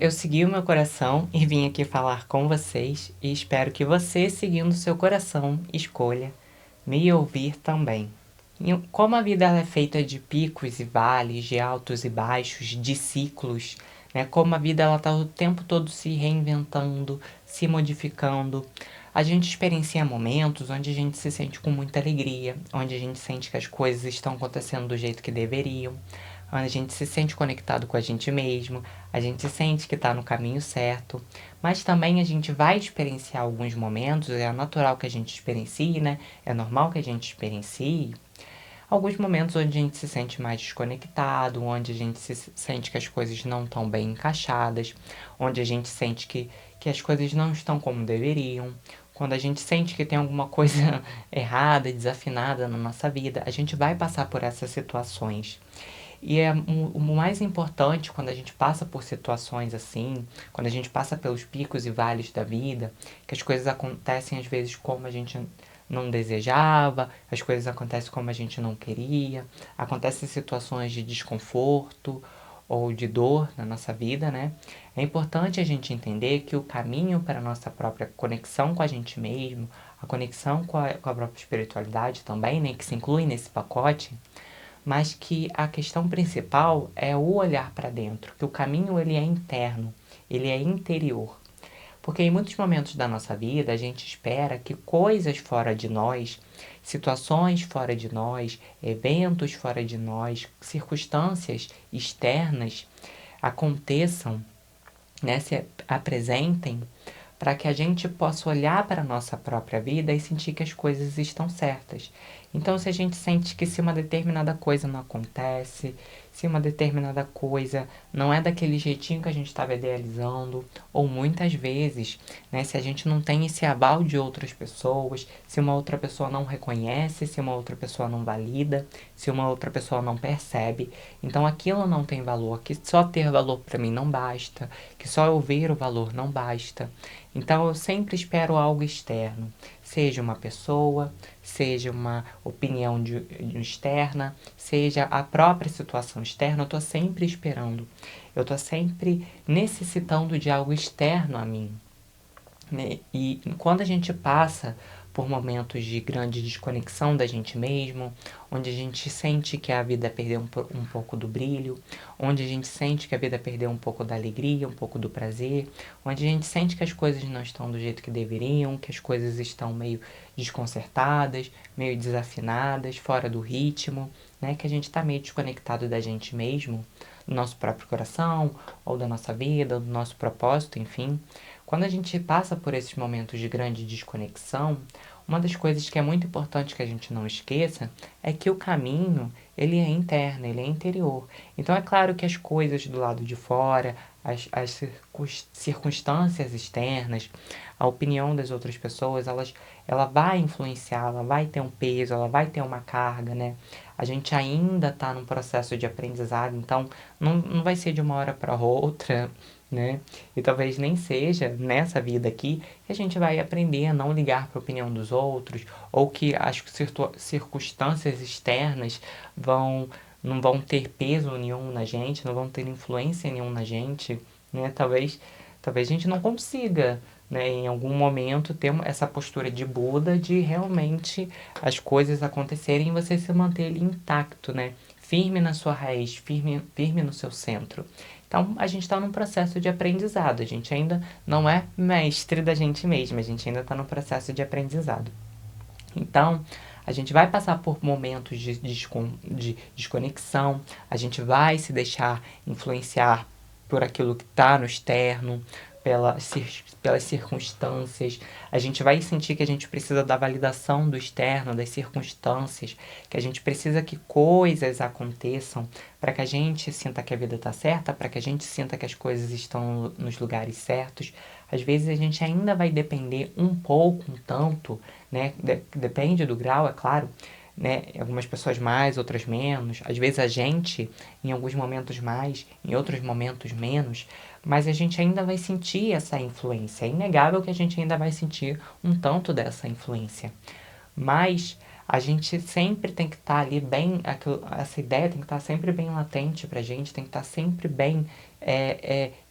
Eu segui o meu coração e vim aqui falar com vocês e espero que você, seguindo seu coração, escolha me ouvir também. Como a vida ela é feita de picos e vales, de altos e baixos, de ciclos, né? Como a vida ela está o tempo todo se reinventando, se modificando. A gente experiencia momentos onde a gente se sente com muita alegria, onde a gente sente que as coisas estão acontecendo do jeito que deveriam, onde a gente se sente conectado com a gente mesmo, a gente sente que está no caminho certo, mas também a gente vai experienciar alguns momentos, é natural que a gente experiencie, né? É normal que a gente experiencie alguns momentos onde a gente se sente mais desconectado, onde a gente se sente que as coisas não estão bem encaixadas, onde a gente sente que as coisas não estão como deveriam, quando a gente sente que tem alguma coisa errada, desafinada na nossa vida, a gente vai passar por essas situações. E é o mais importante quando a gente passa por situações assim, quando a gente passa pelos picos e vales da vida, que as coisas acontecem às vezes como a gente não desejava, as coisas acontecem como a gente não queria, acontecem situações de desconforto ou de dor na nossa vida, né? É importante a gente entender que o caminho para a nossa própria conexão com a gente mesmo, a conexão com a própria espiritualidade também, né, que se inclui nesse pacote, mas que a questão principal é o olhar para dentro, que o caminho ele é interno, ele é interior. Porque em muitos momentos da nossa vida a gente espera que coisas fora de nós, situações fora de nós, eventos fora de nós, circunstâncias externas aconteçam, né, se apresentem para que a gente possa olhar para a nossa própria vida e sentir que as coisas estão certas. Então, se a gente sente que se uma determinada coisa não acontece, se uma determinada coisa não é daquele jeitinho que a gente estava idealizando, ou muitas vezes, né, se a gente não tem esse aval de outras pessoas, se uma outra pessoa não reconhece, se uma outra pessoa não valida, se uma outra pessoa não percebe, então aquilo não tem valor, que só ter valor para mim não basta, que só eu ver o valor não basta. Então eu sempre espero algo externo, seja uma pessoa, seja uma opinião de externa, seja a própria situação externa, eu estou sempre esperando. Eu estou sempre necessitando de algo externo a mim, né? E quando a gente passa por momentos de grande desconexão da gente mesmo, onde a gente sente que a vida perdeu um pouco do brilho, onde a gente sente que a vida perdeu um pouco da alegria, um pouco do prazer, onde a gente sente que as coisas não estão do jeito que deveriam, que as coisas estão meio desconcertadas, meio desafinadas, fora do ritmo, né? Que a gente está meio desconectado da gente mesmo, do nosso próprio coração, ou da nossa vida, do nosso propósito, enfim. Quando a gente passa por esses momentos de grande desconexão, uma das coisas que é muito importante que a gente não esqueça é que o caminho, ele é interno, ele é interior. Então é claro que as coisas do lado de fora, as circunstâncias externas, a opinião das outras pessoas, ela vai influenciar, ela vai ter um peso, ela vai ter uma carga, né? A gente ainda está num processo de aprendizado, então não vai ser de uma hora para outra, né? E talvez nem seja nessa vida aqui que a gente vai aprender a não ligar para a opinião dos outros, ou que as circunstâncias externas não vão ter peso nenhum na gente, não vão ter influência nenhum na gente, né? Talvez a gente não consiga, né, em algum momento ter essa postura de Buda de realmente as coisas acontecerem e você se manter ali intacto, né? Firme na sua raiz, firme no seu centro. Então, a gente está num processo de aprendizado. A gente ainda não é mestre da gente mesmo, a gente ainda está no processo de aprendizado. Então, a gente vai passar por momentos de desconexão, a gente vai se deixar influenciar por aquilo que está no externo, pelas circunstâncias. A gente vai sentir que a gente precisa da validação do externo, das circunstâncias, que a gente precisa que coisas aconteçam para que a gente sinta que a vida está certa, para que a gente sinta que as coisas estão nos lugares certos. Às vezes a gente ainda vai depender um pouco, um tanto, né? Depende do grau, é claro, né? Algumas pessoas mais, outras menos. Às vezes a gente, em alguns momentos mais, em outros momentos menos, mas a gente ainda vai sentir essa influência. É inegável que a gente ainda vai sentir um tanto dessa influência. Mas a gente sempre tem que estar ali bem, essa ideia tem que estar sempre bem latente pra gente, tem que estar sempre bem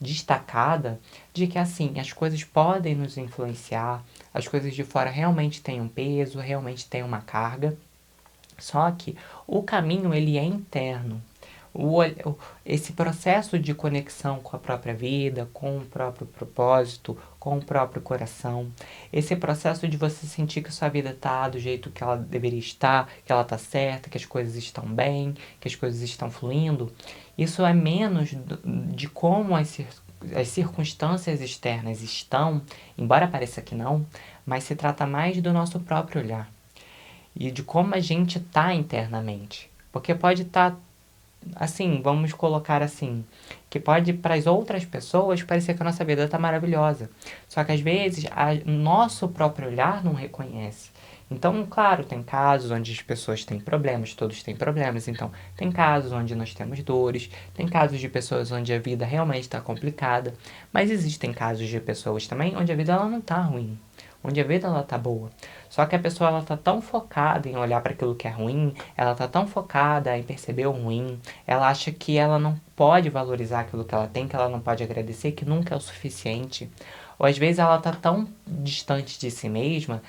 destacada de que, assim, as coisas podem nos influenciar, as coisas de fora realmente têm um peso, realmente têm uma carga, só que o caminho ele é interno. Esse processo de conexão com a própria vida, com o próprio propósito, com o próprio coração, esse processo de você sentir que sua vida está do jeito que ela deveria estar, que ela está certa, que as coisas estão bem, que as coisas estão fluindo, isso é menos de como as circunstâncias externas estão, embora pareça que não, mas se trata mais do nosso próprio olhar e de como a gente tá internamente. Porque pode estar, assim, vamos colocar assim, que pode para as outras pessoas parecer que a nossa vida tá maravilhosa. Só que às vezes nosso próprio olhar não reconhece. Então, claro, tem casos onde as pessoas têm problemas, todos têm problemas. Então, tem casos onde nós temos dores, tem casos de pessoas onde a vida realmente está complicada, mas existem casos de pessoas também onde a vida ela não tá ruim, onde a vida ela tá boa. Só que a pessoa ela tá tão focada em olhar para aquilo que é ruim, ela tá tão focada em perceber o ruim, ela acha que ela não pode valorizar aquilo que ela tem, que ela não pode agradecer, que nunca é o suficiente. Ou às vezes ela tá tão distante de si mesma,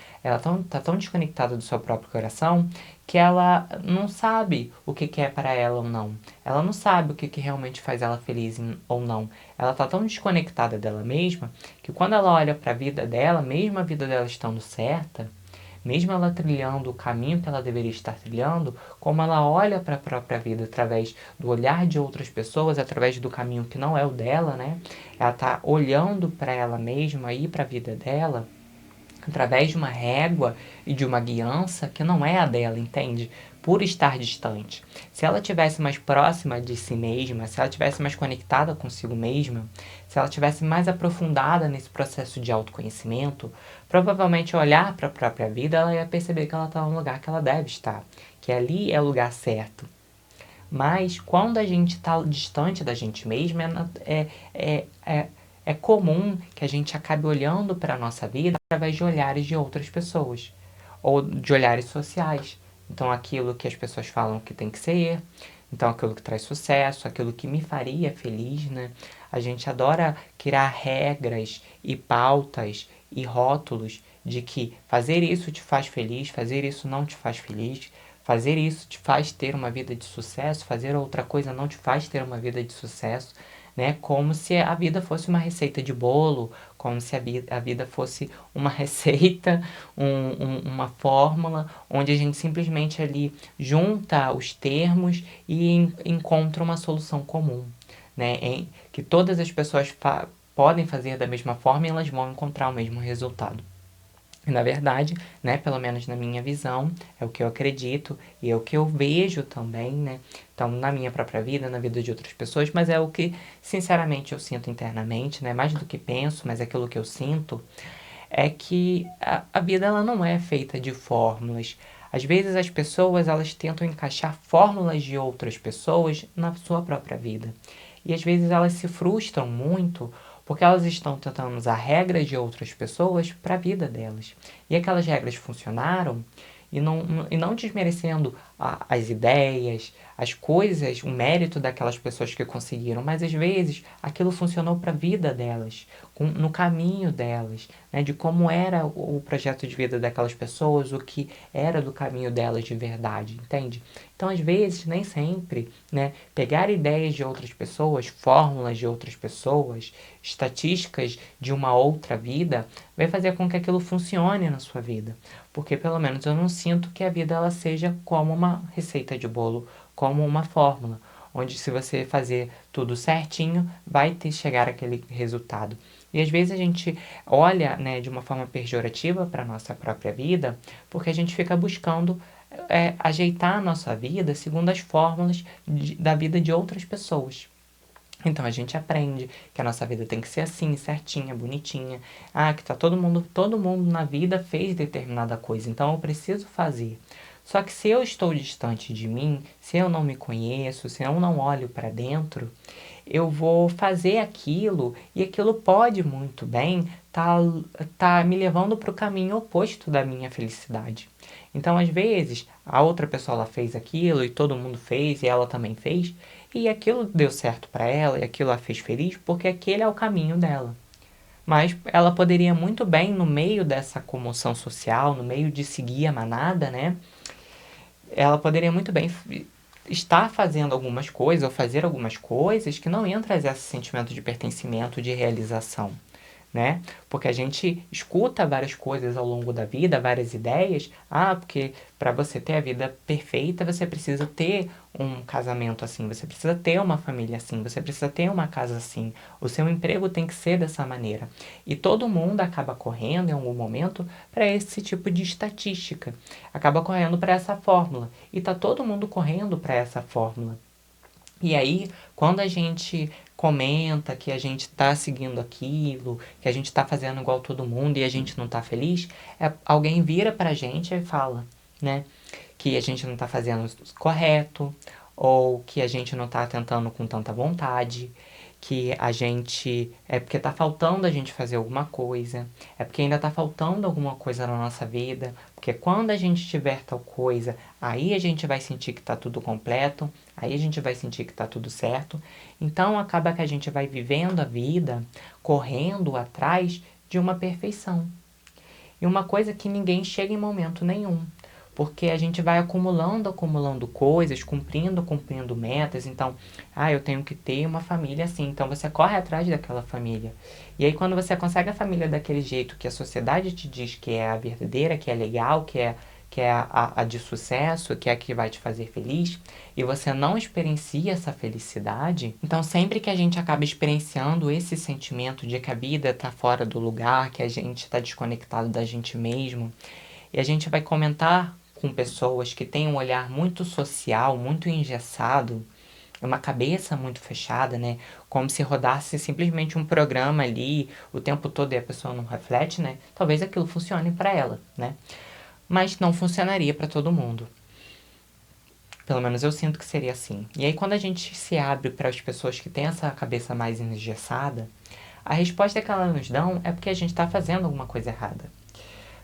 tá tão desconectada do seu próprio coração, que ela não sabe o que é para ela ou não. Ela não sabe o que realmente faz ela feliz ou não. Ela tá tão desconectada dela mesma, que quando ela olha para a vida dela, mesmo a vida dela estando certa, mesmo ela trilhando o caminho que ela deveria estar trilhando, como ela olha para a própria vida através do olhar de outras pessoas, através do caminho que não é o dela, né? Ela está olhando para ela mesma e para a vida dela através de uma régua e de uma guiança que não é a dela, entende? Por estar distante. Se ela tivesse mais próxima de si mesma, se ela tivesse mais conectada consigo mesma, se ela tivesse mais aprofundada nesse processo de autoconhecimento, provavelmente ao olhar para a própria vida, ela ia perceber que ela está no lugar que ela deve estar, que ali é o lugar certo. Mas quando a gente está distante da gente mesma, é comum que a gente acabe olhando para a nossa vida através de olhares de outras pessoas, ou de olhares sociais. Então, aquilo que as pessoas falam que tem que ser, então aquilo que traz sucesso, aquilo que me faria feliz, né? A gente adora criar regras e pautas e rótulos de que fazer isso te faz feliz, fazer isso não te faz feliz, fazer isso te faz ter uma vida de sucesso, fazer outra coisa não te faz ter uma vida de sucesso, né? Como se a vida fosse uma receita de bolo, como se a vida fosse uma receita, uma fórmula, onde a gente simplesmente ali junta os termos e encontra uma solução comum, né? Que todas as pessoas podem fazer da mesma forma e elas vão encontrar o mesmo resultado. Na verdade, né, pelo menos na minha visão, é o que eu acredito e é o que eu vejo também, né? Então, na minha própria vida, na vida de outras pessoas, mas é o que, sinceramente, eu sinto internamente, né? Mais do que penso, mas é aquilo que eu sinto, é que a vida ela não é feita de fórmulas. Às vezes as pessoas elas tentam encaixar fórmulas de outras pessoas na sua própria vida. E às vezes elas se frustram muito porque elas estão tentando usar regras de outras pessoas para a vida delas. E aquelas regras funcionaram e não desmerecendo as ideias, as coisas, o mérito daquelas pessoas que conseguiram, mas às vezes aquilo funcionou para a vida delas, no caminho delas, né, de como era o projeto de vida daquelas pessoas, o que era do caminho delas de verdade, entende? Então, às vezes, nem sempre, né, pegar ideias de outras pessoas, fórmulas de outras pessoas, estatísticas de uma outra vida, vai fazer com que aquilo funcione na sua vida. Porque pelo menos eu não sinto que a vida ela seja como uma receita de bolo, como uma fórmula, onde se você fazer tudo certinho, vai ter chegar aquele resultado. E às vezes a gente olha, né, de uma forma pejorativa para a nossa própria vida, porque a gente fica buscando ajeitar a nossa vida segundo as fórmulas da vida de outras pessoas. Então a gente aprende que a nossa vida tem que ser assim, certinha, bonitinha. Ah, que tá todo mundo na vida fez determinada coisa, então eu preciso fazer. Só que se eu estou distante de mim, se eu não me conheço, se eu não olho para dentro, eu vou fazer aquilo e aquilo pode muito bem tá me levando para o caminho oposto da minha felicidade. Então, às vezes, a outra pessoa ela fez aquilo e todo mundo fez e ela também fez, E aquilo deu certo para ela e aquilo a fez feliz porque aquele é o caminho dela. Mas ela poderia muito bem, no meio dessa comoção social, no meio de seguir a manada, né? Ela poderia muito bem estar fazendo algumas coisas ou fazer algumas coisas que não iam trazer esse sentimento de pertencimento, de realização, né? Porque a gente escuta várias coisas ao longo da vida, várias ideias. Ah, porque para você ter a vida perfeita, você precisa ter um casamento assim, você precisa ter uma família assim, você precisa ter uma casa assim. O seu emprego tem que ser dessa maneira. E todo mundo acaba correndo em algum momento para esse tipo de estatística. Acaba correndo para essa fórmula. E tá todo mundo correndo para essa fórmula. E aí, quando a gente comenta que a gente está seguindo aquilo, que a gente está fazendo igual todo mundo e a gente não está feliz, alguém vira pra gente e fala, né, que a gente não está fazendo correto, ou que a gente não está tentando com tanta vontade, que a gente é porque está faltando a gente fazer alguma coisa, é porque ainda está faltando alguma coisa na nossa vida, porque quando a gente tiver tal coisa, aí a gente vai sentir que está tudo completo, aí a gente vai sentir que está tudo certo. Então acaba que a gente vai vivendo a vida correndo atrás de uma perfeição. E uma coisa que ninguém chega em momento nenhum. Porque a gente vai acumulando coisas, cumprindo metas. Então, eu tenho que ter uma família assim. Então, você corre atrás daquela família. E aí, quando você consegue a família daquele jeito que a sociedade te diz que é a verdadeira, que é legal, que é a de sucesso, que é a que vai te fazer feliz, e você não experiencia essa felicidade, então sempre que a gente acaba experienciando esse sentimento de que a vida está fora do lugar, que a gente está desconectado da gente mesmo, e a gente vai comentar com pessoas que têm um olhar muito social, muito engessado, uma cabeça muito fechada, né? Como se rodasse simplesmente um programa ali o tempo todo e a pessoa não reflete, né? Talvez aquilo funcione para ela, né? Mas não funcionaria para todo mundo. Pelo menos eu sinto que seria assim. E aí, quando a gente se abre para as pessoas que têm essa cabeça mais engessada, a resposta que elas nos dão é porque a gente está fazendo alguma coisa errada.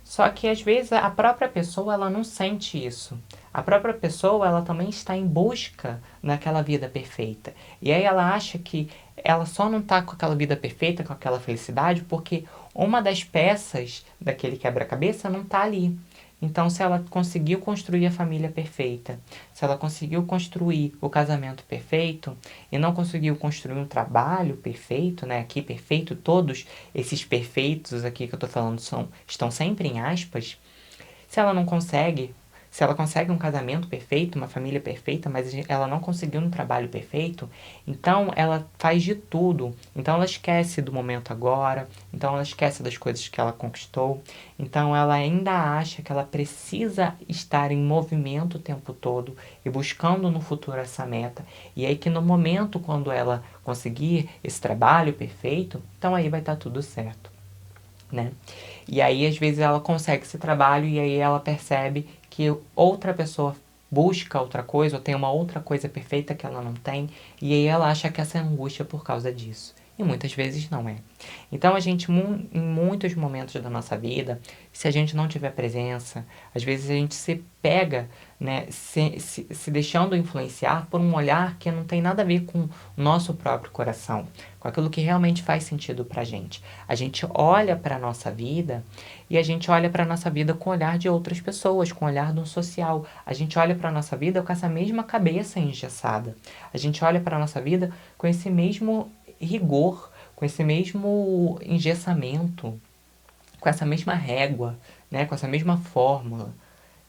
Só que às vezes a própria pessoa ela não sente isso. A própria pessoa ela também está em busca daquela vida perfeita. E aí ela acha que ela só não está com aquela vida perfeita, com aquela felicidade, porque uma das peças daquele quebra-cabeça não está ali. Então, se ela conseguiu construir a família perfeita, se ela conseguiu construir o casamento perfeito e não conseguiu construir um trabalho perfeito, né? Aqui perfeito, todos esses perfeitos aqui que eu tô falando estão sempre em aspas. Se ela não consegue, se ela consegue um casamento perfeito, uma família perfeita, mas ela não conseguiu um trabalho perfeito, então ela faz de tudo. Então ela esquece do momento agora, então ela esquece das coisas que ela conquistou, então ela ainda acha que ela precisa estar em movimento o tempo todo e buscando no futuro essa meta. E aí que no momento quando ela conseguir esse trabalho perfeito, então aí vai estar tudo certo, né? E aí, às vezes, ela consegue esse trabalho e aí ela percebe que outra pessoa busca outra coisa ou tem uma outra coisa perfeita que ela não tem e aí ela acha que essa é angústia por causa disso. E muitas vezes não é. Então, a gente, em muitos momentos da nossa vida, se a gente não tiver presença, às vezes a gente se pega, né, se deixando influenciar por um olhar que não tem nada a ver com o nosso próprio coração, com aquilo que realmente faz sentido pra gente. A gente olha para a nossa vida e a gente olha para a nossa vida com o olhar de outras pessoas, com o olhar do social. A gente olha para a nossa vida com essa mesma cabeça engessada. A gente olha para a nossa vida com esse mesmo rigor, com esse mesmo engessamento, com essa mesma régua, né, com essa mesma fórmula.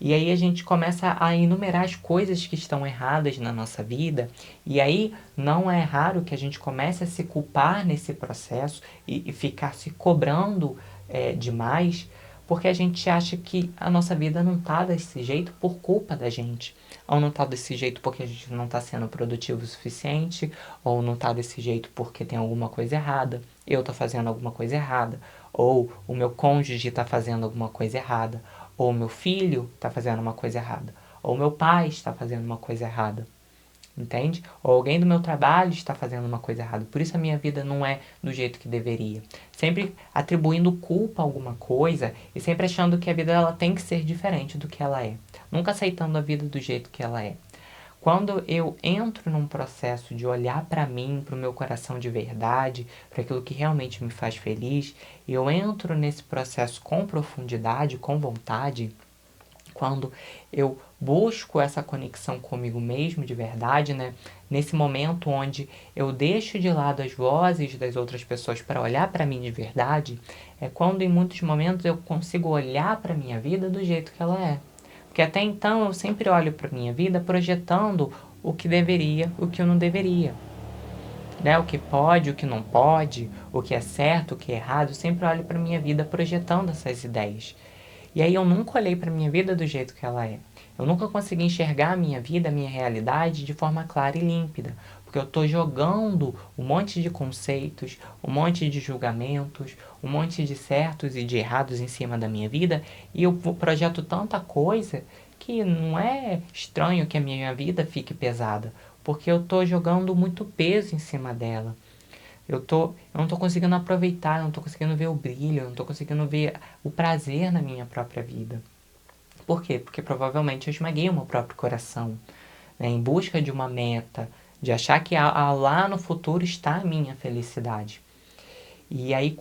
E aí a gente começa a enumerar as coisas que estão erradas na nossa vida. E aí não é raro que a gente comece a se culpar nesse processo e ficar se cobrando demais, porque a gente acha que a nossa vida não está desse jeito por culpa da gente. Ou não está desse jeito porque a gente não está sendo produtivo o suficiente, ou não está desse jeito porque tem alguma coisa errada, eu estou fazendo alguma coisa errada, ou o meu cônjuge está fazendo alguma coisa errada, ou meu filho está fazendo uma coisa errada, ou meu pai está fazendo uma coisa errada, entende? Ou alguém do meu trabalho está fazendo uma coisa errada, por isso a minha vida não é do jeito que deveria. Sempre atribuindo culpa a alguma coisa e sempre achando que a vida ela tem que ser diferente do que ela é. Nunca aceitando a vida do jeito que ela é. Quando eu entro num processo de olhar para mim, para o meu coração de verdade, para aquilo que realmente me faz feliz, e eu entro nesse processo com profundidade, com vontade, quando eu busco essa conexão comigo mesmo de verdade, né? Nesse momento onde eu deixo de lado as vozes das outras pessoas para olhar para mim de verdade, é quando em muitos momentos eu consigo olhar para minha vida do jeito que ela é. Porque até então eu sempre olho para minha vida projetando o que deveria, o que eu não deveria, né? O que pode, o que não pode, o que é certo, o que é errado. Eu sempre olho para minha vida projetando essas ideias. E aí eu nunca olhei para minha vida do jeito que ela é. Eu nunca consegui enxergar a minha vida, a minha realidade de forma clara e límpida, porque eu estou jogando um monte de conceitos, um monte de julgamentos, um monte de certos e de errados em cima da minha vida, e eu projeto tanta coisa que não é estranho que a minha vida fique pesada, porque eu estou jogando muito peso em cima dela. Eu não estou conseguindo aproveitar, eu não estou conseguindo ver o brilho, eu não estou conseguindo ver o prazer na minha própria vida. Por quê? Porque provavelmente eu esmaguei o meu próprio coração, né, em busca de uma meta, de achar que lá no futuro está a minha felicidade. E aí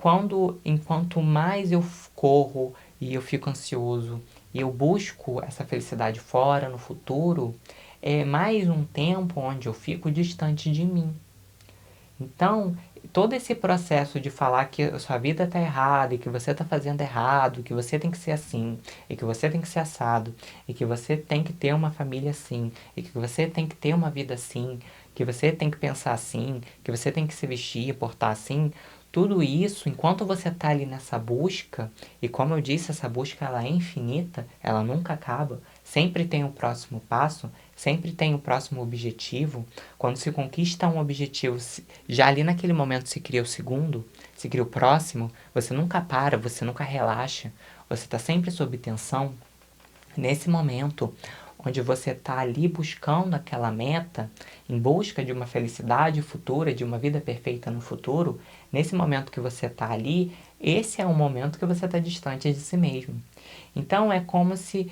enquanto mais eu corro e eu fico ansioso e eu busco essa felicidade fora, no futuro, é mais um tempo onde eu fico distante de mim. Então, todo esse processo de falar que a sua vida está errada e que você está fazendo errado, que você tem que ser assim, e que você tem que ser assado, e que você tem que ter uma família assim, e que você tem que ter uma vida assim, que você tem que pensar assim, que você tem que se vestir e portar assim, tudo isso, enquanto você está ali nessa busca, e como eu disse, essa busca ela é infinita, ela nunca acaba, sempre tem o próximo passo, sempre tem o próximo objetivo. Quando se conquista um objetivo, já ali naquele momento se cria o segundo, se cria o próximo, você nunca para, você nunca relaxa, você está sempre sob tensão. Nesse momento, onde você está ali buscando aquela meta, em busca de uma felicidade futura, de uma vida perfeita no futuro, nesse momento que você está ali, esse é o momento que você está distante de si mesmo. Então é como se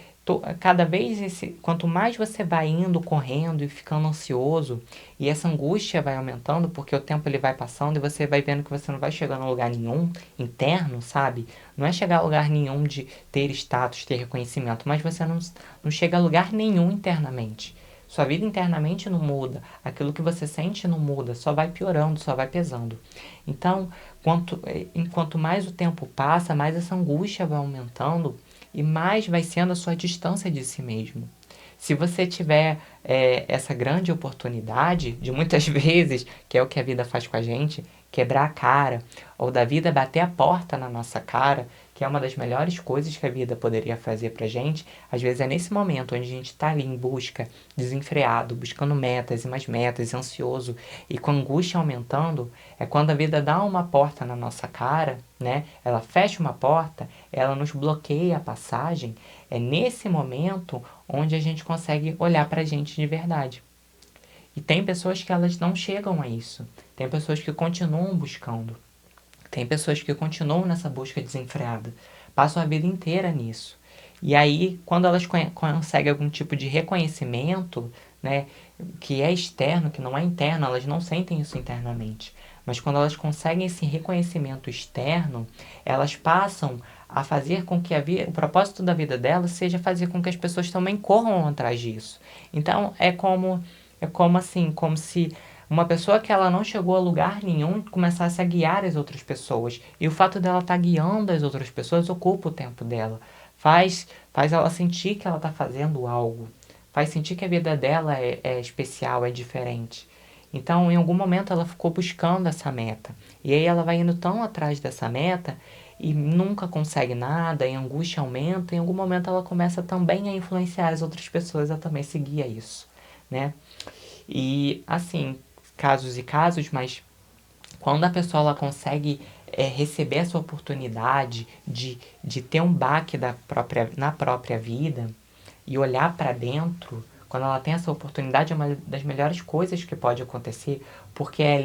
cada vez quanto mais você vai indo correndo e ficando ansioso e essa angústia vai aumentando porque o tempo ele vai passando e você vai vendo que você não vai chegar a lugar nenhum interno, sabe? Não é chegar a lugar nenhum de ter status, ter reconhecimento, mas você não chega a lugar nenhum internamente. Sua vida internamente não muda, aquilo que você sente não muda, só vai piorando, só vai pesando. Então, enquanto mais o tempo passa, mais essa angústia vai aumentando e mais vai sendo a sua distância de si mesmo. Se você tiver essa grande oportunidade de muitas vezes, que é o que a vida faz com a gente, quebrar a cara, ou da vida bater a porta na nossa cara, que é uma das melhores coisas que a vida poderia fazer pra gente, às vezes é nesse momento onde a gente está ali em busca, desenfreado, buscando metas e mais metas, ansioso, e com a angústia aumentando, é quando a vida dá uma porta na nossa cara, né? Ela fecha uma porta, ela nos bloqueia a passagem, é nesse momento onde a gente consegue olhar pra gente de verdade. E tem pessoas que elas não chegam a isso. Tem pessoas que continuam buscando. Tem pessoas que continuam nessa busca desenfreada. Passam a vida inteira nisso. E aí, quando elas conseguem algum tipo de reconhecimento, né, que é externo, que não é interno, elas não sentem isso internamente. Mas quando elas conseguem esse reconhecimento externo, elas passam a fazer com que o propósito da vida delas seja fazer com que as pessoas também corram atrás disso. Então, como se uma pessoa que ela não chegou a lugar nenhum começasse a guiar as outras pessoas. E o fato dela estar guiando as outras pessoas ocupa o tempo dela. Faz ela sentir que ela está fazendo algo. Faz sentir que a vida dela é especial, é diferente. Então, em algum momento, ela ficou buscando essa meta. E aí ela vai indo tão atrás dessa meta e nunca consegue nada, e a angústia aumenta. Em algum momento, ela começa também a influenciar as outras pessoas a também seguir isso, né? E, assim, casos e casos, mas quando a pessoa ela consegue receber essa oportunidade de ter um baque na própria vida e olhar para dentro, quando ela tem essa oportunidade, é uma das melhores coisas que pode acontecer, porque é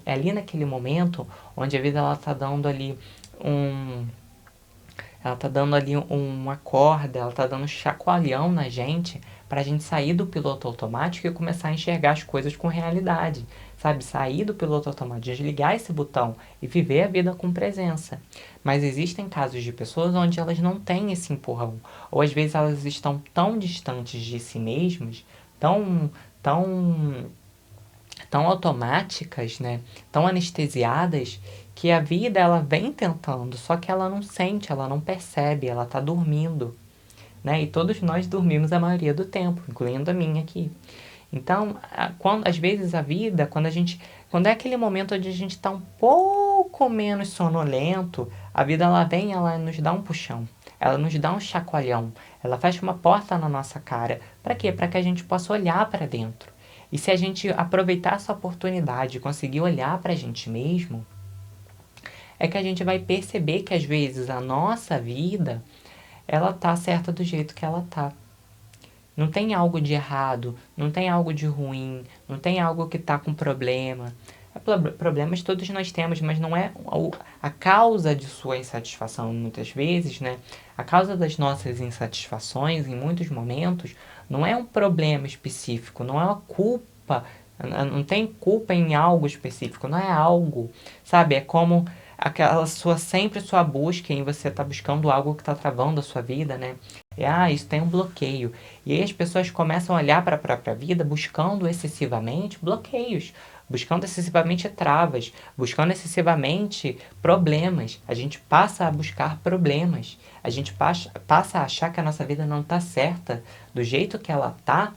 ali naquele momento onde a vida ela tá dando ali um ela tá dando ali uma corda, ela tá dando um chacoalhão na gente para a gente sair do piloto automático e começar a enxergar as coisas com realidade, sabe? Sair do piloto automático, desligar esse botão e viver a vida com presença. Mas existem casos de pessoas onde elas não têm esse empurrão, ou às vezes elas estão tão distantes de si mesmas, tão tão automáticas, né? Tão anestesiadas, que a vida ela vem tentando, só que ela não sente, ela não percebe, ela está dormindo, né? E todos nós dormimos a maioria do tempo, incluindo a minha aqui. Então, às vezes a vida, quando é aquele momento onde a gente está um pouco menos sonolento, a vida ela vem, ela nos dá um puxão, ela nos dá um chacoalhão, ela fecha uma porta na nossa cara. Para quê? Para que a gente possa olhar para dentro. E se a gente aproveitar essa oportunidade e conseguir olhar para a gente mesmo, é que a gente vai perceber que às vezes a nossa vida, ela tá certa do jeito que ela tá. Não tem algo de errado, não tem algo de ruim, não tem algo que tá com problema. Problemas todos nós temos, mas não é a causa de sua insatisfação muitas vezes, né? A causa das nossas insatisfações em muitos momentos não é um problema específico, não é uma culpa, não tem culpa em algo específico, não é algo, sabe? É como aquela sua busca em você tá buscando algo que tá travando a sua vida, né? Isso tem um bloqueio. E aí as pessoas começam a olhar para a própria vida buscando excessivamente bloqueios, buscando excessivamente travas, buscando excessivamente problemas. A gente passa a buscar problemas. A gente passa a achar que a nossa vida não está certa do jeito que ela está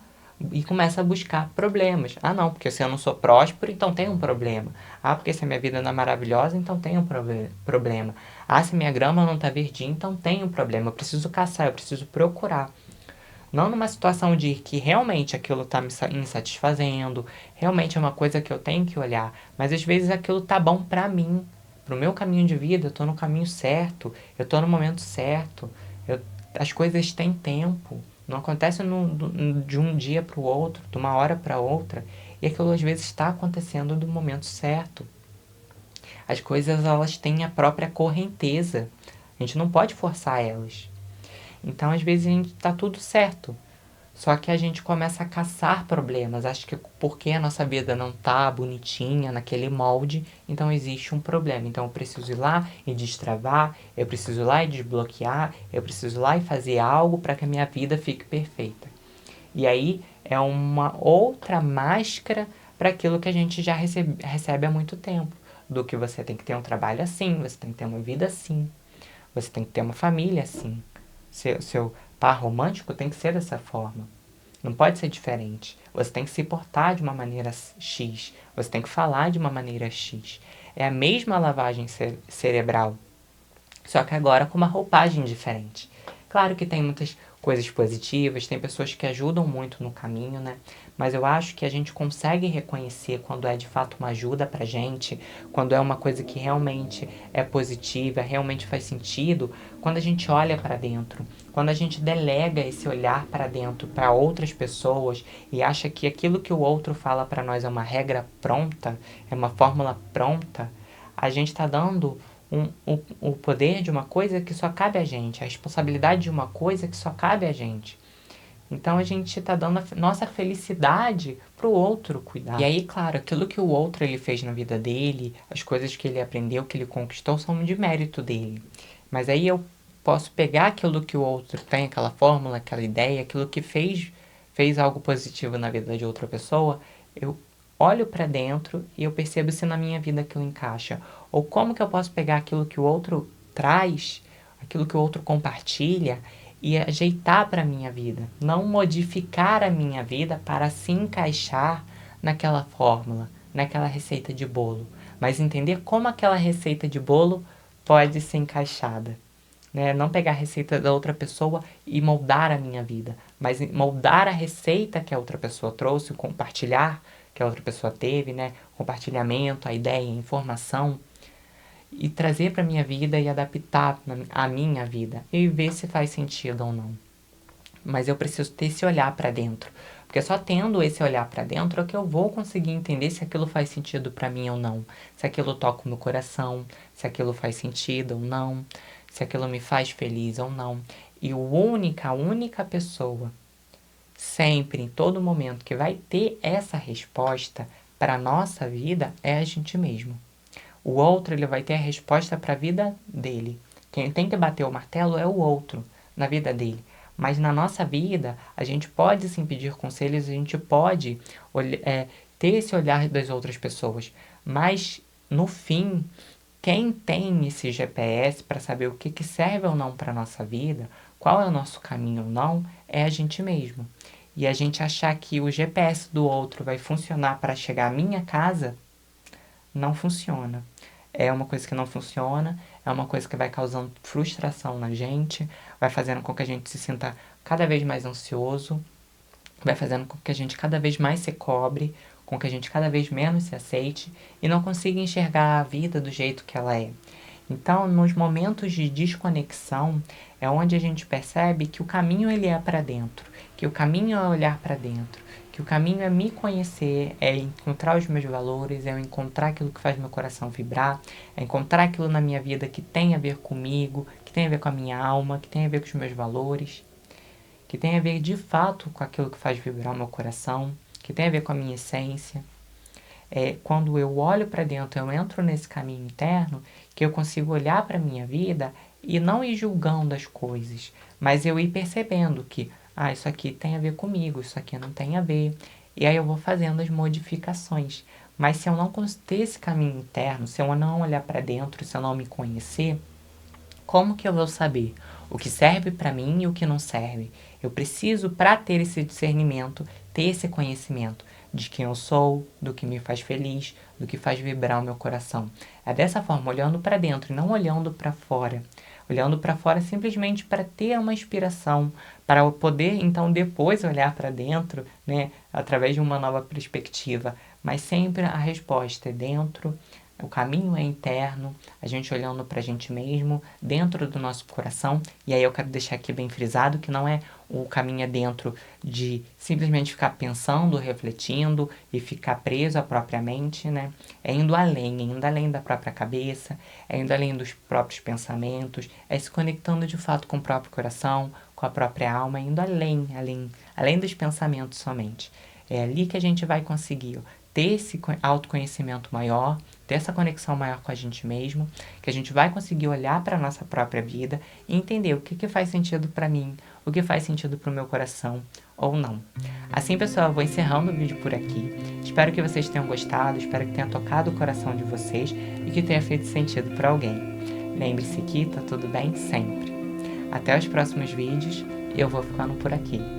e começa a buscar problemas. Não, porque se eu não sou próspero, então tem um problema. Porque se a minha vida não é maravilhosa, então tem um problema. Se minha grama não está verdinha, então tem um problema. Eu preciso caçar, eu preciso procurar. Não numa situação de que realmente aquilo está me insatisfazendo, realmente é uma coisa que eu tenho que olhar, mas às vezes aquilo tá bom para mim, pro meu caminho de vida, eu tô no caminho certo, eu tô no momento certo, as coisas têm tempo, não acontece de um dia para o outro, de uma hora para outra, e aquilo às vezes está acontecendo do momento certo. As coisas elas têm a própria correnteza, a gente não pode forçar elas. Então, às vezes, a gente tá tudo certo. Só que a gente começa a caçar problemas. Acho que porque a nossa vida não tá bonitinha naquele molde, então existe um problema. Então eu preciso ir lá e destravar, eu preciso ir lá e desbloquear, eu preciso ir lá e fazer algo para que a minha vida fique perfeita. E aí é uma outra máscara para aquilo que a gente já recebe há muito tempo. Do que você tem que ter um trabalho assim, você tem que ter uma vida assim, você tem que ter uma família assim. Seu par romântico tem que ser dessa forma. Não pode ser diferente. Você tem que se portar de uma maneira X. Você tem que falar de uma maneira X. É a mesma lavagem cerebral, só que agora com uma roupagem diferente. Claro que tem muitas coisas positivas, tem pessoas que ajudam muito no caminho, né? Mas eu acho que a gente consegue reconhecer quando é de fato uma ajuda pra gente, quando é uma coisa que realmente é positiva, realmente faz sentido, quando a gente olha para dentro, quando a gente delega esse olhar para dentro para outras pessoas e acha que aquilo que o outro fala para nós é uma regra pronta, é uma fórmula pronta, a gente está dando o poder de uma coisa que só cabe a gente, a responsabilidade de uma coisa que só cabe a gente. Então a gente está dando a nossa felicidade pro outro cuidar. E aí, claro, aquilo que o outro ele fez na vida dele, as coisas que ele aprendeu, que ele conquistou, são de mérito dele. Mas aí eu posso pegar aquilo que o outro tem, aquela fórmula, aquela ideia, aquilo que fez algo positivo na vida de outra pessoa, eu olho para dentro e eu percebo se na minha vida aquilo encaixa. Ou como que eu posso pegar aquilo que o outro traz, aquilo que o outro compartilha e ajeitar para a minha vida. Não modificar a minha vida para se encaixar naquela fórmula, naquela receita de bolo. Mas entender como aquela receita de bolo pode ser encaixada. Né? Não pegar a receita da outra pessoa e moldar a minha vida, mas moldar a receita que a outra pessoa trouxe, compartilhar que a outra pessoa teve, né? Compartilhamento, a ideia, a informação, e trazer para minha vida e adaptar a minha vida e ver se faz sentido ou não. Mas eu preciso ter esse olhar para dentro, porque só tendo esse olhar para dentro é que eu vou conseguir entender se aquilo faz sentido para mim ou não, se aquilo toca o meu coração, se aquilo faz sentido ou não, se aquilo me faz feliz ou não. E a única pessoa sempre, em todo momento, que vai ter essa resposta para a nossa vida é a gente mesmo. O outro, ele vai ter a resposta para a vida dele. Quem tem que bater o martelo é o outro, na vida dele. Mas na nossa vida, a gente pode sim pedir conselhos, a gente pode ter esse olhar das outras pessoas. Mas, no fim, quem tem esse GPS para saber o que serve ou não para a nossa vida, qual é o nosso caminho ou não, é a gente mesmo. E a gente achar que o GPS do outro vai funcionar para chegar à minha casa, não funciona. É uma coisa que não funciona, é uma coisa que vai causando frustração na gente, vai fazendo com que a gente se sinta cada vez mais ansioso, vai fazendo com que a gente cada vez mais se cobre, com que a gente cada vez menos se aceite e não consiga enxergar a vida do jeito que ela é. Então, nos momentos de desconexão, é onde a gente percebe que o caminho ele é para dentro, que o caminho é olhar para dentro, que o caminho é me conhecer, é encontrar os meus valores, é encontrar aquilo que faz meu coração vibrar, é encontrar aquilo na minha vida que tem a ver comigo, que tem a ver com a minha alma, que tem a ver com os meus valores, que tem a ver de fato com aquilo que faz vibrar o meu coração, que tem a ver com a minha essência. É quando eu olho para dentro, eu entro nesse caminho interno, que eu consigo olhar para a minha vida e não ir julgando as coisas, mas eu ir percebendo que, isso aqui tem a ver comigo, isso aqui não tem a ver. E aí eu vou fazendo as modificações. Mas se eu não ter esse caminho interno, se eu não olhar para dentro, se eu não me conhecer, como que eu vou saber o que serve para mim e o que não serve? Eu preciso, para ter esse discernimento, ter esse conhecimento de quem eu sou, do que me faz feliz, do que faz vibrar o meu coração. É dessa forma, olhando para dentro e não olhando para fora. Olhando para fora simplesmente para ter uma inspiração, para eu poder então depois olhar para dentro, né, através de uma nova perspectiva. Mas sempre a resposta é dentro. O caminho é interno, a gente olhando para a gente mesmo, dentro do nosso coração. E aí eu quero deixar aqui bem frisado que não é o caminho é dentro de simplesmente ficar pensando, refletindo e ficar preso à própria mente, né? É indo além da própria cabeça, é indo além dos próprios pensamentos, é se conectando de fato com o próprio coração, com a própria alma, indo além dos pensamentos somente. É ali que a gente vai conseguir ter esse autoconhecimento maior, ter essa conexão maior com a gente mesmo, que a gente vai conseguir olhar para a nossa própria vida e entender o que faz sentido para mim, o que faz sentido para o meu coração ou não. Assim, pessoal, eu vou encerrando o vídeo por aqui. Espero que vocês tenham gostado, espero que tenha tocado o coração de vocês e que tenha feito sentido para alguém. Lembre-se que tá tudo bem sempre. Até os próximos vídeos e eu vou ficando por aqui.